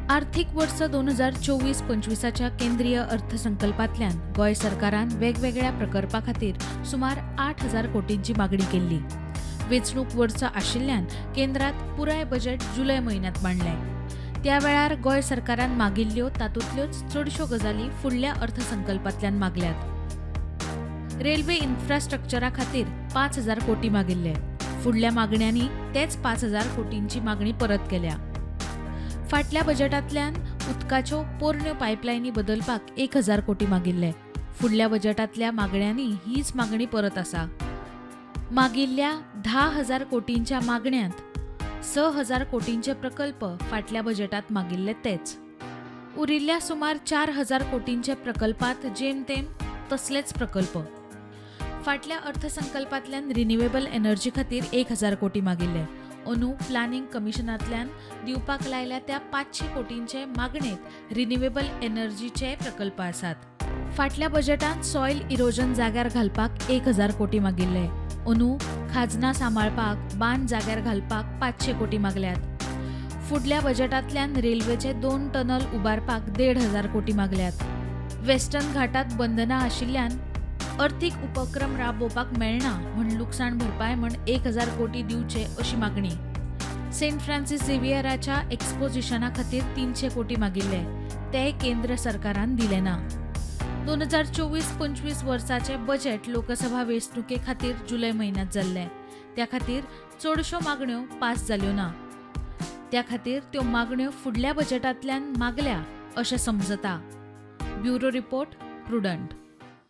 आर्थिक वर्ष 2024-25च्या केंद्रीय अर्थसंकल्पातल्यान गोंय सरकारान वेगवेगळ्या प्रकल्पा खातीर सुमार 8,000 कोटींची मागणी केल्ली. वेंचणूक वर्स आशिल्ल्यान केंद्रात पुराय बजेट जुलय म्हयन्यांत मांडलें. त्या वेळार गोंय सरकारान मागिल्ल्यो तातूंतल्योच चडश्यो गजाली फुडल्या अर्थसंकल्पांतल्यान मागल्यात. रेल्वे इन्फ्रास्ट्रक्चरा खातीर 5,000 कोटी मागिल्ले. फुडल्या मागण्यांनी तेच 5,000 कोटींची मागणी परत केल्या. फाटल्या बजेटांतल्यान उदकाच्यो पोरण्यो पायपलायनी बदलपाक 1,000 कोटी मागिल्ले. फुडल्या बजेटांतल्या मागण्यांनी हीच मागणी परत आसा. मागिल्ल्या 10,000 कोटींच्या मागण्यांत 6,000 कोटींचे प्रकल्प फाटल्या बजेटांत मागिल्ले तेच. उरिल्ल्या सुमार 4,000 कोटींचे प्रकल्पांत जेमतेम तसलेच प्रकल्प. फाटल्या अर्थसंकल्पांतल्यान रिन्युएबल एनर्जी खातीर 1,000 कोटी मागिल्ले. अंदू प्लॅनिंग कमिशनांतल्यान दिवपाक लायल्या त्या 500 कोटींचे मागणेंत रिन्युएबल एनर्जीचे प्रकल्प आसात. फाटल्या बजेटांत सॉयल इरोजन जाग्यार घालपाक 1,000 कोटी मागिल्ले. अंदू खाजना सांबाळपाक बांद जाग्यार घालपाक 500 कोटी मागल्यात. फुडल्या बजेटांतल्यान रेल्वेचे 2 टनल उबारपाक 1,500 कोटी मागल्यात. वेस्टर्न घाटांत बंदनां आशिल्ल्यान अर्थीक उपक्रम राबोवपाक मेळना म्हूण लुकसाण भरपाय म्हूण 1,000 कोटी दिवचे अशी मागणी. सेंट फ्रांसीस झेवियराच्या एक्सपोजिशना खातीर 300 कोटी मागिल्ले. ते केंद्र सरकारान दिले ना. 2024-25 वर्साचे बजेट लोकसभा वेंचणुके खातीर जुलय म्हयन्यांत जाल्ले. त्या खातीर चडश्यो मागण्यो पास जाल्यो ना. त्या खातीर त्यो मागण्यो फुडल्या बजेटांतल्यान मागल्या अशें समजता. Bureau report, prudent.